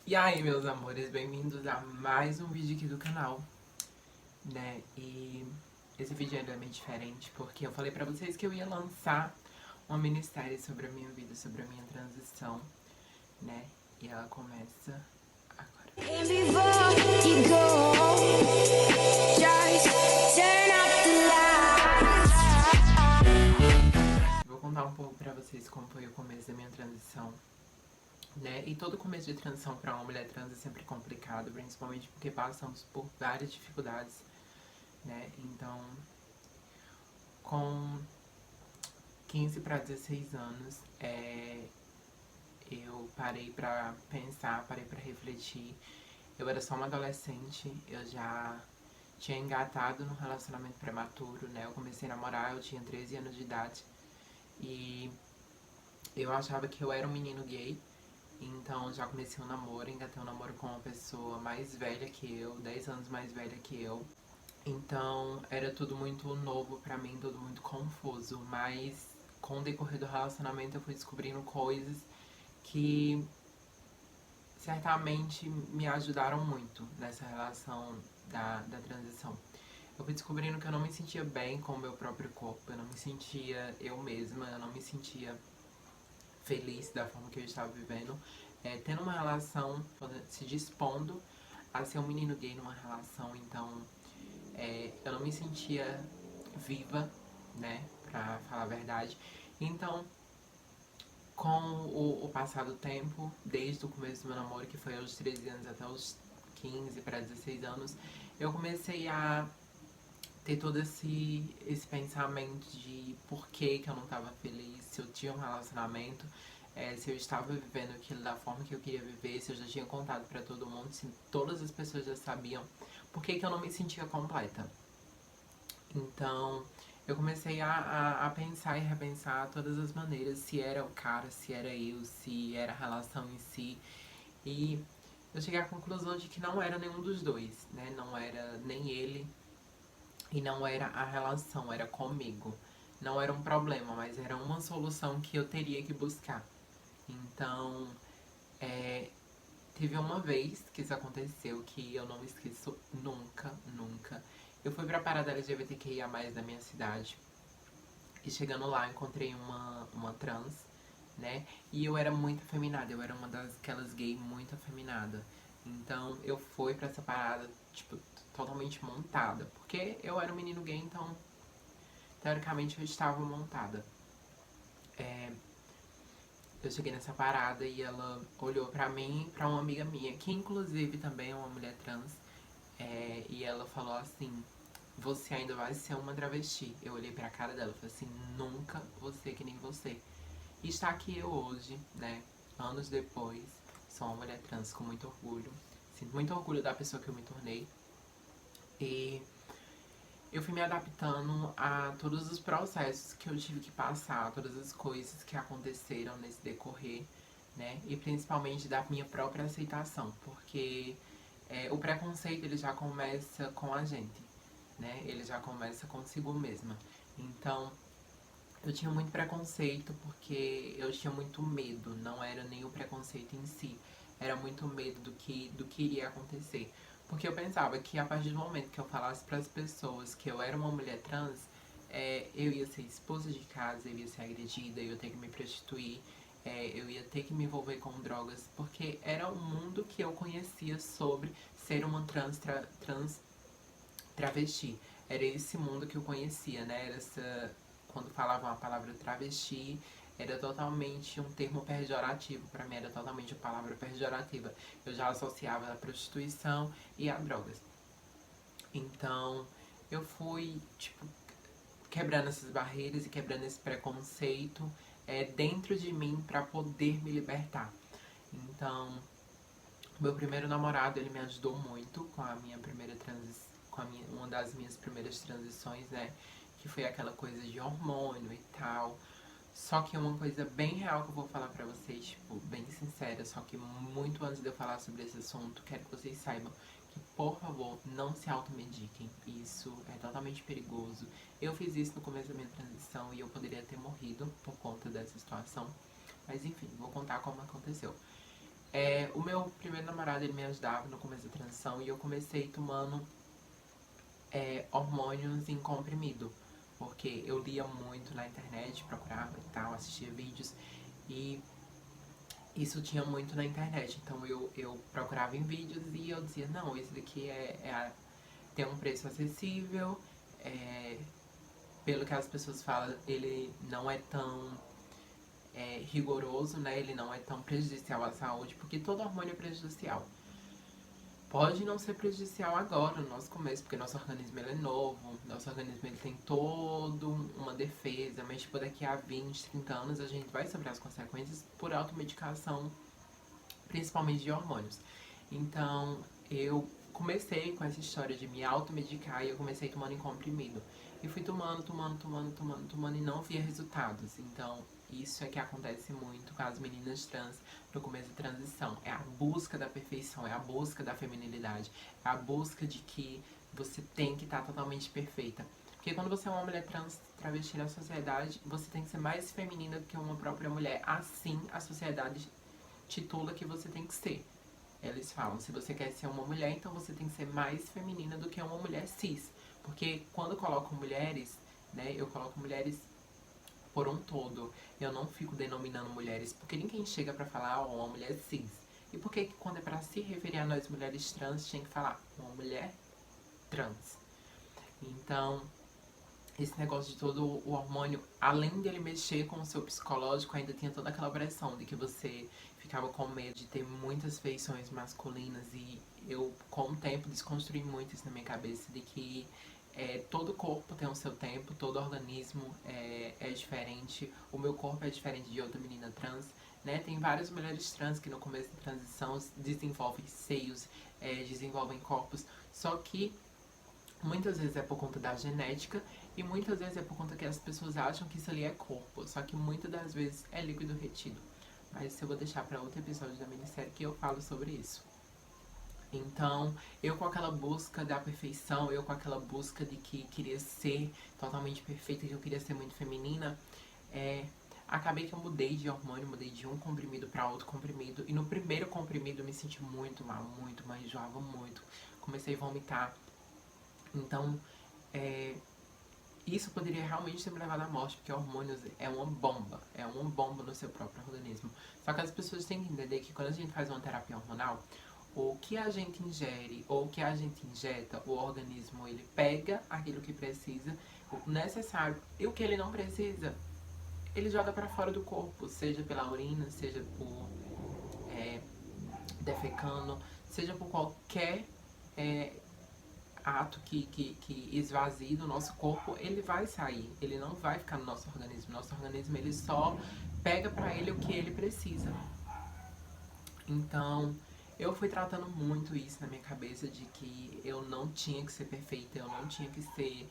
E aí, meus amores, bem-vindos a mais um vídeo aqui do canal, né? E esse vídeo é bem diferente porque eu falei pra vocês que eu ia lançar uma minissérie sobre a minha vida, sobre a minha transição, né? E ela começa agora. Vou contar um pouco pra vocês como foi o começo da minha transição, né? E todo começo de transição para uma mulher trans é sempre complicado, principalmente porque passamos por várias dificuldades, né? Então, com 15 para 16 anos, eu parei pra pensar, parei pra refletir. Eu era só uma adolescente, eu já tinha engatado num relacionamento prematuro, né? Eu comecei a namorar, eu tinha 13 anos de idade e eu achava que eu era um menino gay. Então já comecei um namoro, engatei um namoro com uma pessoa mais velha que eu, 10 anos mais velha que eu. Então era tudo muito novo pra mim, tudo muito confuso. Mas com o decorrer do relacionamento eu fui descobrindo coisas que certamente me ajudaram muito nessa relação da transição. Eu fui descobrindo que eu não me sentia bem com o meu próprio corpo, eu não me sentia eu mesma, eu não me sentia feliz da forma que eu estava vivendo, tendo uma relação, se dispondo a ser um menino gay numa relação. Então eu não me sentia viva, né, pra falar a verdade. Então, com o passar do tempo, desde o começo do meu namoro, que foi aos 13 anos até os 15 para 16 anos, eu comecei a ter todo esse pensamento de por que eu não estava feliz, se eu tinha um relacionamento, se eu estava vivendo aquilo da forma que eu queria viver, se eu já tinha contado para todo mundo, se todas as pessoas já sabiam, por que eu não me sentia completa. Então, eu comecei a pensar e repensar todas as maneiras, se era o cara, se era eu, se era a relação em si. E eu cheguei à conclusão de que não era nenhum dos dois, né? Não era nem ele e não era a relação, era comigo. Não era um problema, mas era uma solução que eu teria que buscar. Então, teve uma vez que isso aconteceu que eu não me esqueço nunca, nunca. Eu fui pra parada LGBTQIA+, da minha cidade. E chegando lá, encontrei uma trans, né? E eu era muito afeminada, eu era uma daquelas gay muito afeminada. Então eu fui pra essa parada, tipo, totalmente montada. Porque eu era um menino gay, então teoricamente eu estava montada. Eu cheguei nessa parada e ela olhou pra mim e pra uma amiga minha, que inclusive também é uma mulher trans. E ela falou assim: você ainda vai ser uma travesti. Eu olhei pra cara dela e falei assim: nunca vou ser que nem você. E está aqui eu hoje, né? Anos depois, sou uma mulher trans com muito orgulho. Sinto muito orgulho da pessoa que eu me tornei. E eu fui me adaptando a todos os processos que eu tive que passar, todas as coisas que aconteceram nesse decorrer, né? E principalmente da minha própria aceitação, porque o preconceito ele já começa com a gente, né? Ele já começa consigo mesma. Então, eu tinha muito preconceito porque eu tinha muito medo, não era nem o preconceito em si, era muito medo do que iria acontecer. Porque eu pensava que a partir do momento que eu falasse para as pessoas que eu era uma mulher trans, eu ia ser expulsa de casa, eu ia ser agredida, eu ia ter que me prostituir, eu ia ter que me envolver com drogas, porque era o mundo que eu conhecia sobre ser uma trans travesti. Era esse mundo que eu conhecia, né? Era essa, quando falavam a palavra travesti, era totalmente um termo pejorativo. Pra mim era totalmente uma palavra pejorativa. Eu já associava a prostituição e a drogas. Então, eu fui, tipo, quebrando essas barreiras e quebrando esse preconceito dentro de mim pra poder me libertar. Então, meu primeiro namorado, ele me ajudou muito com a minha primeira transição, uma das minhas primeiras transições, né? Que foi aquela coisa de hormônio e tal. Só que uma coisa bem real que eu vou falar pra vocês, tipo, bem sincera, só que muito antes de eu falar sobre esse assunto, quero que vocês saibam que, por favor, não se automediquem. Isso é totalmente perigoso. Eu fiz isso no começo da minha transição e eu poderia ter morrido por conta dessa situação. Mas enfim, vou contar como aconteceu. O meu primeiro namorado, ele me ajudava no começo da transição e eu comecei tomando hormônios em comprimido. Porque eu lia muito na internet, procurava e tal, assistia vídeos e isso tinha muito na internet. Então eu procurava em vídeos e eu dizia, não, esse daqui tem um preço acessível, é, pelo que as pessoas falam, ele não é tão rigoroso, né? Ele não é tão prejudicial à saúde, porque todo hormônio é prejudicial. Pode não ser prejudicial agora, no nosso começo, porque nosso organismo ele é novo, nosso organismo ele tem todo uma defesa, mas tipo, daqui a 20, 30 anos a gente vai sofrer as consequências por automedicação, principalmente de hormônios. Então, eu comecei com essa história de me automedicar e eu comecei tomando em comprimido. E fui tomando e não via resultados. Então, isso é que acontece muito com as meninas trans no começo da transição. É a busca da perfeição, é a busca da feminilidade, é a busca de que você tem que estar totalmente perfeita. Porque quando você é uma mulher trans travesti na sociedade, você tem que ser mais feminina do que uma própria mulher. Assim, a sociedade titula que você tem que ser. Eles falam, se você quer ser uma mulher, então você tem que ser mais feminina do que uma mulher cis. Porque quando eu coloco mulheres, né, eu coloco mulheres por um todo. Eu não fico denominando mulheres, porque ninguém chega pra falar, uma mulher cis. E por que quando é pra se referir a nós mulheres trans, tinha que falar uma mulher trans? Então, esse negócio de todo o hormônio, além dele mexer com o seu psicológico, ainda tinha toda aquela pressão de que você ficava com medo de ter muitas feições masculinas. E eu, com o tempo, desconstruí muito isso na minha cabeça, de que todo corpo tem o seu tempo, todo organismo é diferente. O meu corpo é diferente de outra menina trans, né? Tem várias mulheres trans que no começo da transição desenvolvem seios, desenvolvem corpos, só que muitas vezes é por conta da genética e muitas vezes é por conta que as pessoas acham que isso ali é corpo, só que muitas das vezes é líquido retido. Mas isso eu vou deixar para outro episódio da minissérie que eu falo sobre isso. Então, eu com aquela busca da perfeição, eu com aquela busca de que queria ser totalmente perfeita, que eu queria ser muito feminina, acabei que eu mudei de hormônio, mudei de um comprimido para outro comprimido. E no primeiro comprimido eu me senti muito mal, enjoava muito. Comecei a vomitar. Então, isso poderia realmente ter me levado à morte, porque hormônios é uma bomba no seu próprio organismo. Só que as pessoas têm que entender que quando a gente faz uma terapia hormonal, o que a gente ingere ou o que a gente injeta, o organismo ele pega aquilo que precisa, o necessário, e o que ele não precisa, ele joga para fora do corpo, seja pela urina, seja por defecando, seja por qualquer ato que esvazie do nosso corpo, ele vai sair, ele não vai ficar no nosso organismo. Nosso organismo ele só pega para ele o que ele precisa. Então, eu fui tratando muito isso na minha cabeça de que eu não tinha que ser perfeita, eu não tinha que ser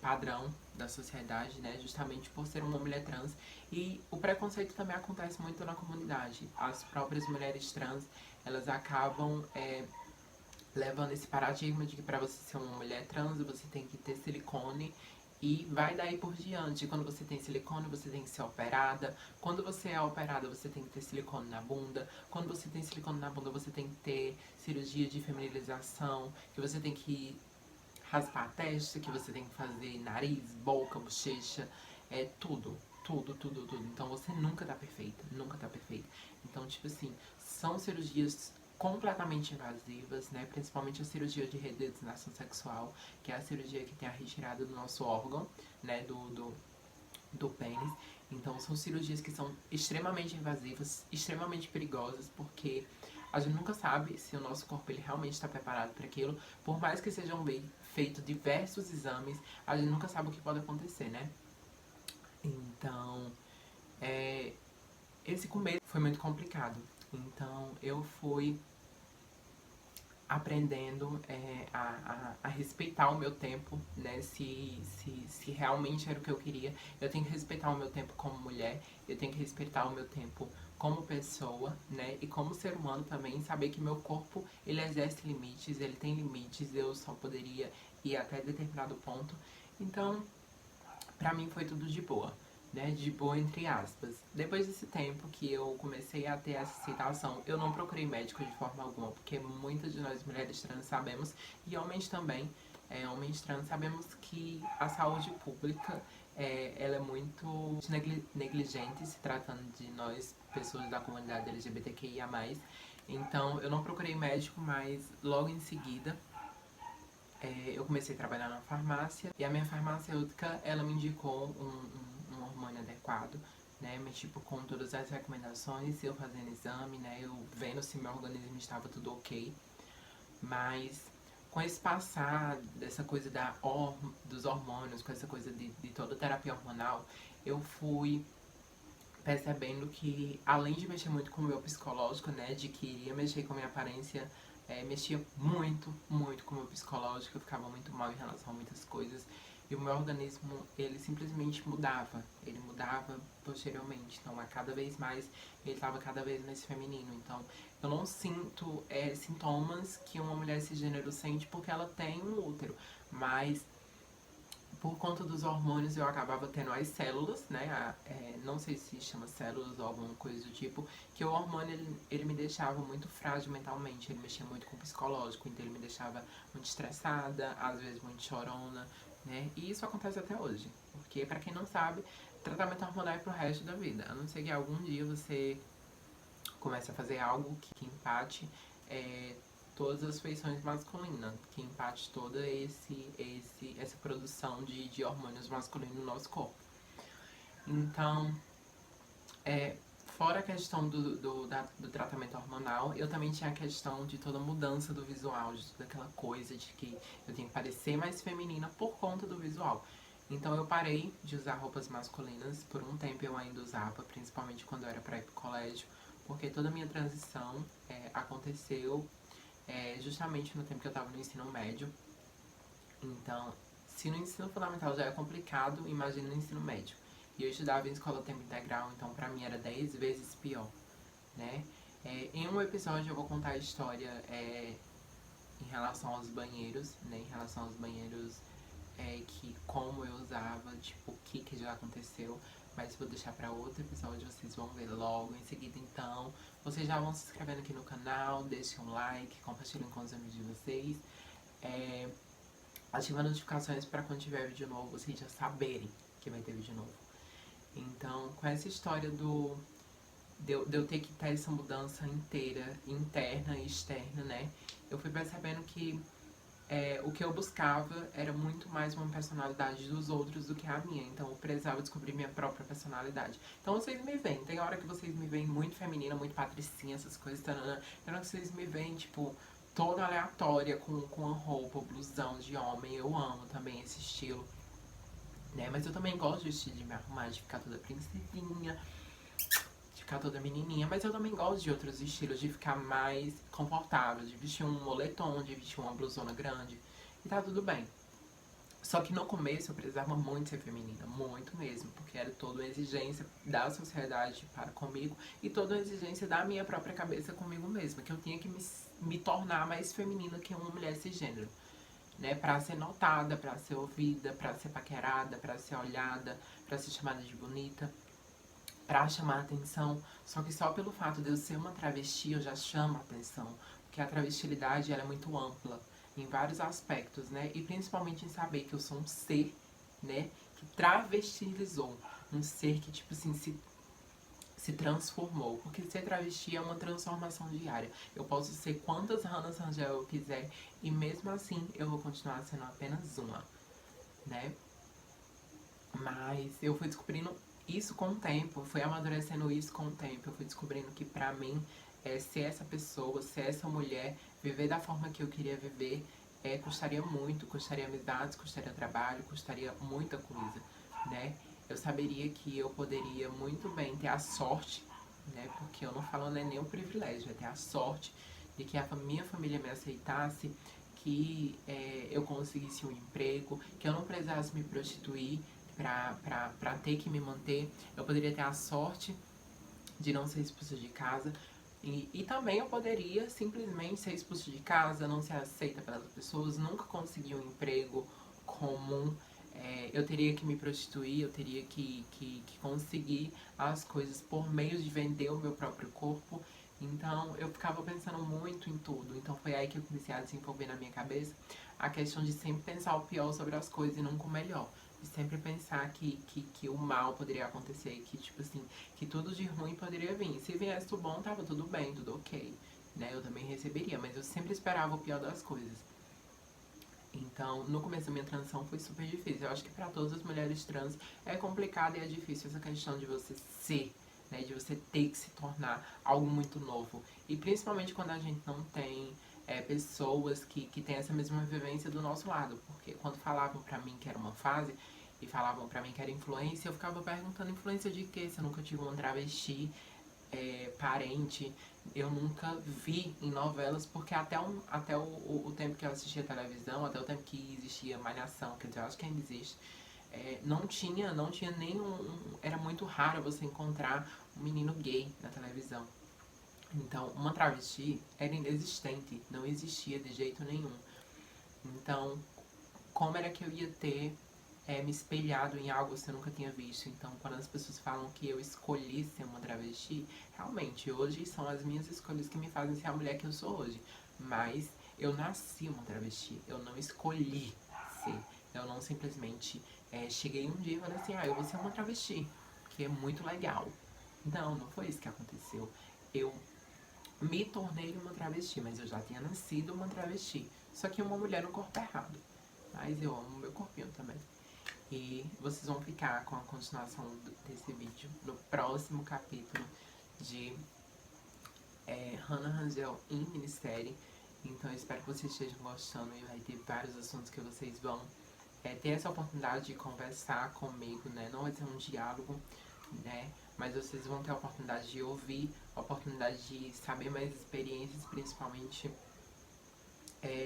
padrão da sociedade, né? Justamente por ser uma mulher trans. E o preconceito também acontece muito na comunidade. As próprias mulheres trans, elas acabam levando esse paradigma de que para você ser uma mulher trans, você tem que ter silicone e vai daí por diante. Quando você tem silicone, você tem que ser operada. Quando você é operada, você tem que ter silicone na bunda. Quando você tem silicone na bunda, você tem que ter cirurgia de feminilização, que você tem que raspar a testa, que você tem que fazer nariz, boca, bochecha, tudo. Tudo. Então você nunca tá perfeita, nunca tá perfeita. Então, tipo assim, são cirurgias completamente invasivas, né? Principalmente a cirurgia de redesignação sexual, que é a cirurgia que tem a retirada do nosso órgão, né? Do pênis. Então, são cirurgias que são extremamente invasivas, extremamente perigosas, porque a gente nunca sabe se o nosso corpo ele realmente está preparado para aquilo. Por mais que sejam feitos diversos exames, a gente nunca sabe o que pode acontecer, né? Então, esse começo foi muito complicado. Então, eu fui aprendendo a respeitar o meu tempo, né? Se realmente era o que eu queria, eu tenho que respeitar o meu tempo como mulher, eu tenho que respeitar o meu tempo como pessoa, né? E como ser humano também, saber que meu corpo, ele exerce limites, ele tem limites, eu só poderia ir até determinado ponto. Então, pra mim foi tudo de boa. né, de boa entre aspas. Depois desse tempo que eu comecei a ter essa aceitação, eu não procurei médico de forma alguma, porque muitas de nós mulheres trans sabemos, e homens também, homens trans sabemos que a saúde pública ela é muito negligente se tratando de nós, pessoas da comunidade LGBTQIA+. Então eu não procurei médico, mas logo em seguida eu comecei a trabalhar na farmácia e a minha farmacêutica, ela me indicou um hormônio adequado, né, mas tipo, com todas as recomendações, eu fazendo exame, né, eu vendo se meu organismo estava tudo ok, mas com esse passar dessa coisa dos hormônios, com essa coisa de toda a terapia hormonal, eu fui percebendo que, além de mexer muito com o meu psicológico, né, de que iria mexer com a minha aparência, mexia muito, muito com o meu psicológico, eu ficava muito mal em relação a muitas coisas, e o meu organismo, ele simplesmente mudava, ele mudava posteriormente, então a cada vez mais, ele estava cada vez mais feminino, então eu não sinto sintomas que uma mulher cisgênero sente porque ela tem um útero, mas por conta dos hormônios eu acabava tendo as células, né? Não sei se chama células ou alguma coisa do tipo, que o hormônio ele me deixava muito frágil mentalmente, ele mexia muito com o psicológico, então ele me deixava muito estressada, às vezes muito chorona, né? E isso acontece até hoje, porque pra quem não sabe, tratamento hormonal é pro resto da vida, a não ser que algum dia você comece a fazer algo que empate é, todas as feições masculinas, que empate toda essa produção de hormônios masculinos no nosso corpo. Então, é, fora a questão do tratamento hormonal, eu também tinha a questão de toda a mudança do visual, de toda aquela coisa de que eu tinha que parecer mais feminina por conta do visual. Então eu parei de usar roupas masculinas, por um tempo eu ainda usava, principalmente quando eu era para ir pro colégio, porque toda a minha transição aconteceu justamente no tempo que eu estava no ensino médio. Então, se no ensino fundamental já é complicado, imagina no ensino médio. E eu estudava em escola tempo integral, então pra mim era 10 vezes pior, né? Em um episódio eu vou contar a história em relação aos banheiros, né? Em relação aos banheiros que como eu usava, tipo, o que já aconteceu. Mas vou deixar pra outro episódio, vocês vão ver logo em seguida. Então, vocês já vão se inscrevendo aqui no canal, deixem um like, compartilhem com os amigos de vocês. Ativa notificações pra quando tiver vídeo novo, vocês já saberem que vai ter vídeo novo. Então, com essa história de eu ter que ter essa mudança inteira, interna e externa, né? Eu fui percebendo que o que eu buscava era muito mais uma personalidade dos outros do que a minha. Então eu precisava descobrir minha própria personalidade. Então vocês me veem, tem hora que vocês me veem muito feminina, muito patricinha, essas coisas, tanana. Tem hora que vocês me veem, tipo, toda aleatória, com a roupa, blusão de homem. Eu amo também esse estilo, né? Mas eu também gosto de estilo de me arrumar, de ficar toda princesinha, de ficar toda menininha. Mas eu também gosto de outros estilos, de ficar mais confortável, de vestir um moletom, de vestir uma blusona grande. E tá tudo bem. Só que no começo eu precisava muito ser feminina, muito mesmo, porque era toda uma exigência da sociedade para comigo e toda uma exigência da minha própria cabeça comigo mesma, que eu tinha que me tornar mais feminina que uma mulher cisgênero, né? Pra ser notada, pra ser ouvida, pra ser paquerada, pra ser olhada, pra ser chamada de bonita, pra chamar atenção. Só que só pelo fato de eu ser uma travesti eu já chamo atenção, porque a travestilidade ela é muito ampla em vários aspectos, né? E principalmente em saber que eu sou um ser, né? Que travestilizou. Um ser que, tipo assim, se transformou. Porque ser travesti é uma transformação diária. Eu posso ser quantas Hannah Rangel eu quiser e mesmo assim eu vou continuar sendo apenas uma, né? Mas eu fui descobrindo isso com o tempo, fui amadurecendo isso com o tempo. Eu fui descobrindo que pra mim, ser essa pessoa, ser essa mulher, viver da forma que eu queria viver, custaria muito, custaria amizades, custaria trabalho, custaria muita coisa, né? Eu saberia que eu poderia muito bem ter a sorte, né? Porque eu não falo nem o privilégio, é ter a sorte de que a minha família me aceitasse, que eu conseguisse um emprego, que eu não precisasse me prostituir pra ter que me manter. Eu poderia ter a sorte de não ser expulsa de casa. E também eu poderia simplesmente ser expulso de casa, não ser aceita pelas pessoas, nunca conseguir um emprego comum, eu teria que me prostituir, eu teria que conseguir as coisas por meio de vender o meu próprio corpo. Então eu ficava pensando muito em tudo. Então foi aí que eu comecei a desenvolver na minha cabeça a questão de sempre pensar o pior sobre as coisas e nunca o melhor. De sempre pensar que o mal poderia acontecer, que tipo assim, que tudo de ruim poderia vir. Se viesse o bom, tava tudo bem, tudo ok, né? Eu também receberia, mas eu sempre esperava o pior das coisas. Então, no começo da minha transição foi super difícil. Eu acho que pra todas as mulheres trans é complicado e é difícil essa questão de você ser, né? De você ter que se tornar algo muito novo. E principalmente quando a gente não tem pessoas que têm essa mesma vivência do nosso lado. Porque quando falavam pra mim que era uma fase e falavam pra mim que era influência, eu ficava perguntando influência de quê? Se eu nunca tive uma travesti parente, eu nunca vi em novelas, porque até o tempo que eu assistia televisão, até o tempo que existia Malhação, quer dizer, eu acho que ainda existe, não tinha nenhum. Era muito raro você encontrar um menino gay na televisão. Então, uma travesti era inexistente, não existia de jeito nenhum. Então, como era que eu ia ter me espelhado em algo que eu nunca tinha visto? Então, quando as pessoas falam que eu escolhi ser uma travesti, realmente, hoje são as minhas escolhas que me fazem ser a mulher que eu sou hoje. Mas eu nasci uma travesti, eu não escolhi ser. Eu não simplesmente cheguei um dia e falei assim, eu vou ser uma travesti, que é muito legal. Não foi isso que aconteceu. Eu me tornei uma travesti, mas eu já tinha nascido uma travesti. Só que uma mulher no corpo errado. Mas eu amo meu corpinho também. E vocês vão ficar com a continuação desse vídeo no próximo capítulo de Hannah Rangel em minissérie. Então eu espero que vocês estejam gostando e vai ter vários assuntos que vocês vão ter essa oportunidade de conversar comigo, né? Não vai ser um diálogo, né? Mas vocês vão ter a oportunidade de ouvir, a oportunidade de saber mais experiências, principalmente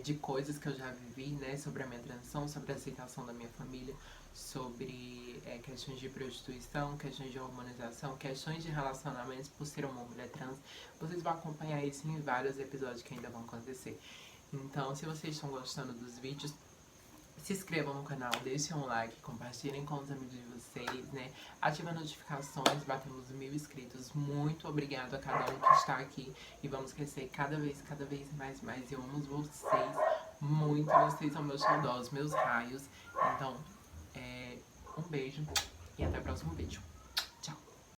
de coisas que eu já vivi, né, sobre a minha transição, sobre a aceitação da minha família, sobre questões de prostituição, questões de hormonização, questões de relacionamentos por ser uma mulher trans. Vocês vão acompanhar isso em vários episódios que ainda vão acontecer. Então, se vocês estão gostando dos vídeos, se inscrevam no canal, deixem um like, compartilhem com os amigos de vocês, né? Ativem as notificações, batemos 1000 inscritos. Muito obrigado a cada um que está aqui. E vamos crescer cada vez mais. Eu amo vocês muito. Vocês são meus xodós, meus raios. Então, um beijo e até o próximo vídeo.